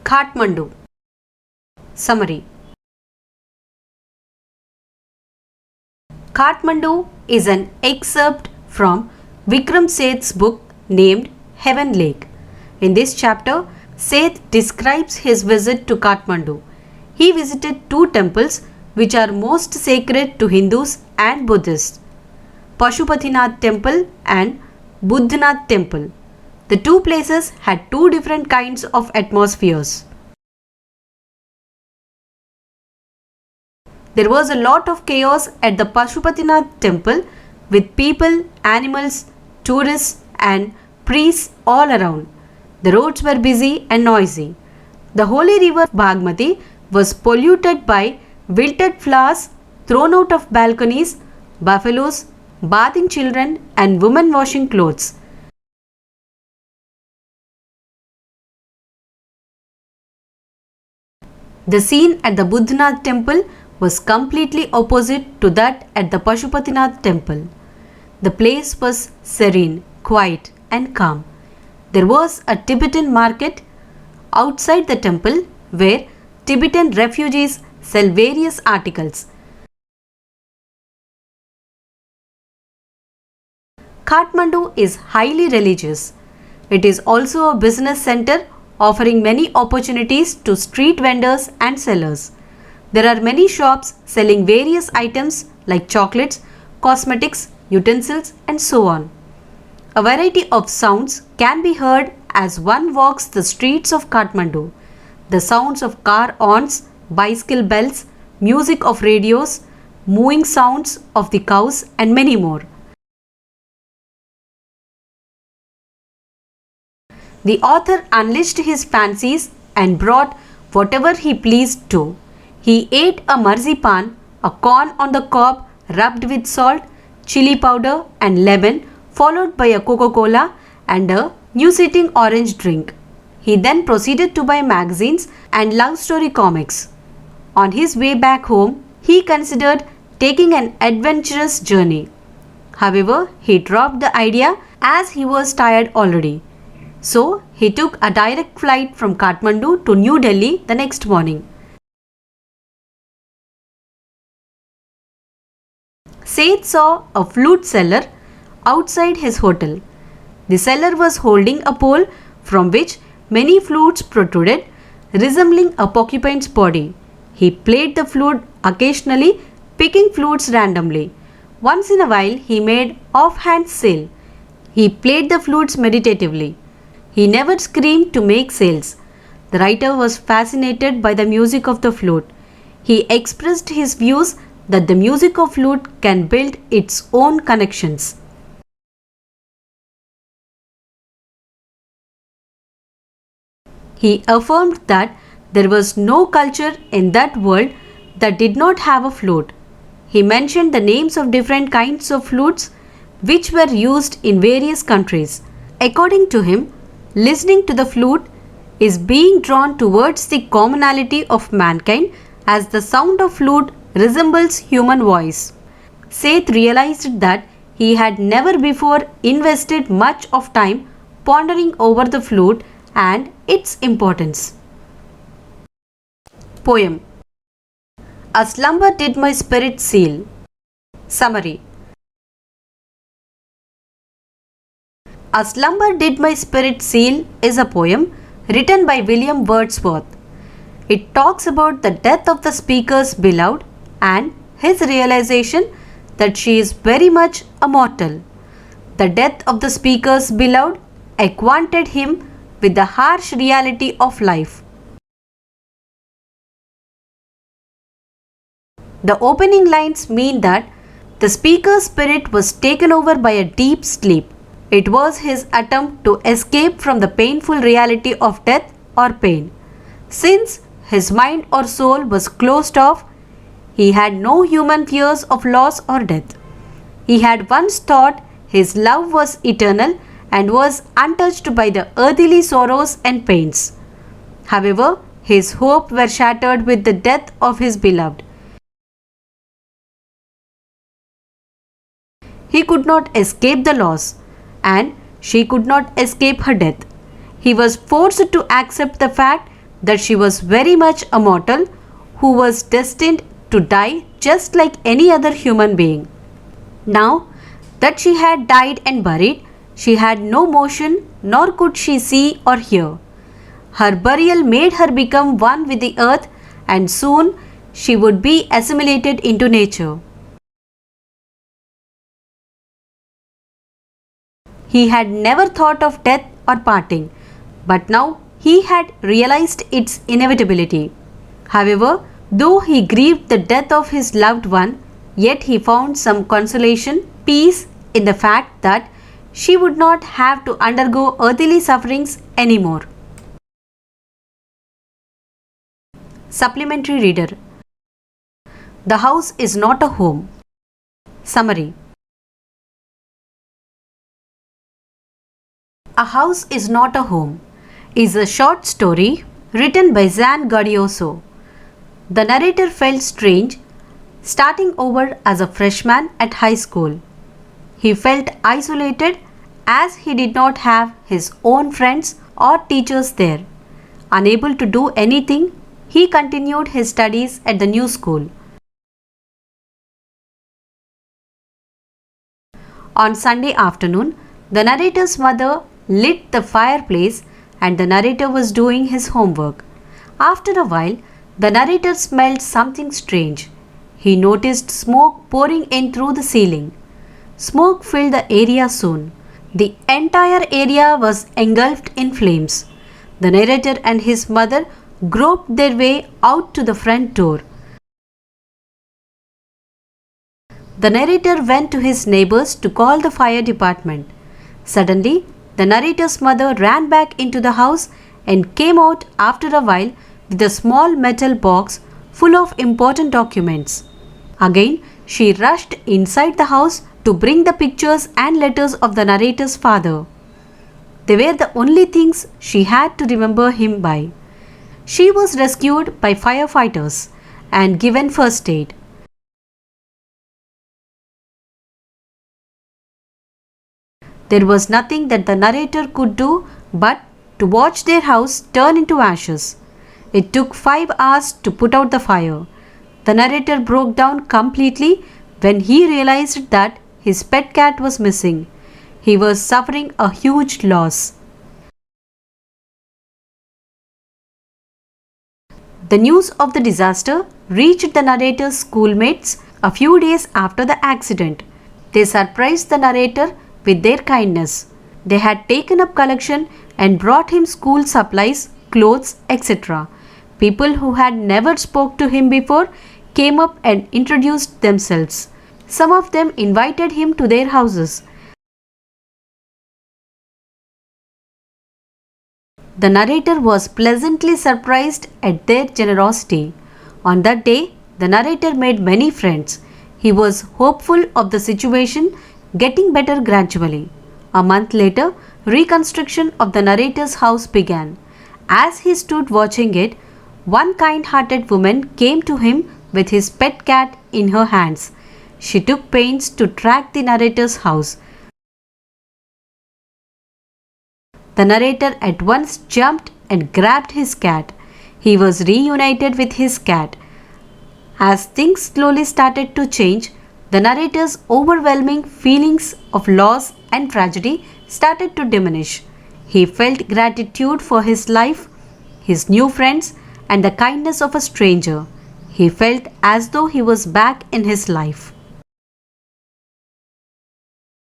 Kathmandu. Summary. Kathmandu is an excerpt from Vikram Seth's book named Heaven Lake. In this chapter, Seth describes his visit to Kathmandu. He visited two temples which are most sacred to Hindus and Buddhists, Pashupatinath Temple and Buddhanath Temple. The two places had two different kinds of atmospheres. There was a lot of chaos at the Pashupatinath Temple with people, animals, tourists and priests all around. The roads were busy and noisy. The holy river Bhagmati was polluted by wilted flowers thrown out of balconies, buffaloes, bathing children and women washing clothes. The scene at the Buddhanath temple was completely opposite to that at the Pashupatinath temple. The place was serene, quiet and calm. There was a Tibetan market outside the temple where Tibetan refugees sell various articles. Kathmandu is highly religious. It is also a business center offering many opportunities to street vendors and sellers. There are many shops selling various items like chocolates, cosmetics, utensils and so on. A variety of sounds can be heard as one walks the streets of Kathmandu. The sounds of car horns, bicycle bells, music of radios, mooing sounds of the cows and many more. The author unleashed his fancies and brought whatever he pleased to. He ate a marzipan, a corn on the cob rubbed with salt, chili powder and lemon, followed by a Coca-Cola and a new-sitting orange drink. He then proceeded to buy magazines and love story comics. On his way back home, he considered taking an adventurous journey. However, he dropped the idea as he was tired already. So, he took a direct flight from Kathmandu to New Delhi the next morning. Seth saw a flute seller outside his hotel. The seller was holding a pole from which many flutes protruded, resembling a porcupine's body. He played the flute occasionally, picking flutes randomly. Once in a while, he made offhand sale. He played the flutes meditatively. He never screamed to make sales. The writer was fascinated by the music of the flute. He expressed his views that the music of flute can build its own connections. He affirmed that there was no culture in that world that did not have a flute. He mentioned the names of different kinds of flutes which were used in various countries. According to him, listening to the flute is being drawn towards the commonality of mankind as the sound of flute resembles human voice. Seth realized that he had never before invested much of time pondering over the flute and its importance. Poem. A slumber did my spirit seal. Summary. A Slumber Did My Spirit Seal is a poem written by William Wordsworth. It talks about the death of the speaker's beloved and his realization that she is very much a mortal. The death of the speaker's beloved acquainted him with the harsh reality of life. The opening lines mean that the speaker's spirit was taken over by a deep sleep. It was his attempt to escape from the painful reality of death or pain. Since his mind or soul was closed off, he had no human fears of loss or death. He had once thought his love was eternal and was untouched by the earthly sorrows and pains. However, his hopes were shattered with the death of his beloved. He could not escape the loss, and she could not escape her death. He was forced to accept the fact that she was very much a mortal who was destined to die just like any other human being. Now that she had died and buried, she had no motion nor could she see or hear. Her burial made her become one with the earth, and soon she would be assimilated into nature. He had never thought of death or parting, but now he had realized its inevitability. However, though he grieved the death of his loved one, yet he found some consolation, peace in the fact that she would not have to undergo earthly sufferings anymore. Supplementary Reader. The house is not a home. Summary. A House is Not a Home is a short story written by Zan Gaudioso. The narrator felt strange starting over as a freshman at high school. He felt isolated as he did not have his own friends or teachers there. Unable to do anything, he continued his studies at the new school. On Sunday afternoon, the narrator's mother lit the fireplace and the narrator was doing his homework. After a while, the narrator smelled something strange. He noticed smoke pouring in through the ceiling. Smoke filled the area soon. The entire area was engulfed in flames. The narrator and his mother groped their way out to the front door. The narrator went to his neighbors to call the fire department. Suddenly, the narrator's mother ran back into the house and came out after a while with a small metal box full of important documents. Again, she rushed inside the house to bring the pictures and letters of the narrator's father. They were the only things she had to remember him by. She was rescued by firefighters and given first aid. There was nothing that the narrator could do but to watch their house turn into ashes. It took 5 hours to put out the fire. The narrator broke down completely when he realized that his pet cat was missing. He was suffering a huge loss. The news of the disaster reached the narrator's schoolmates a few days after the accident. They surprised the narrator with their kindness. They had taken up collection and brought him school supplies, clothes, etc. People who had never spoke to him before came up and introduced themselves. Some of them invited him to their houses. The narrator was pleasantly surprised at their generosity. On that day, the narrator made many friends. He was hopeful of the situation getting better gradually. A month later, reconstruction of the narrator's house began. As he stood watching it, one kind-hearted woman came to him with his pet cat in her hands. She took pains to track the narrator's house. The narrator at once jumped and grabbed his cat. He was reunited with his cat. As things slowly started to change, the narrator's overwhelming feelings of loss and tragedy started to diminish. He felt gratitude for his life, his new friends, and the kindness of a stranger. He felt as though he was back in his life.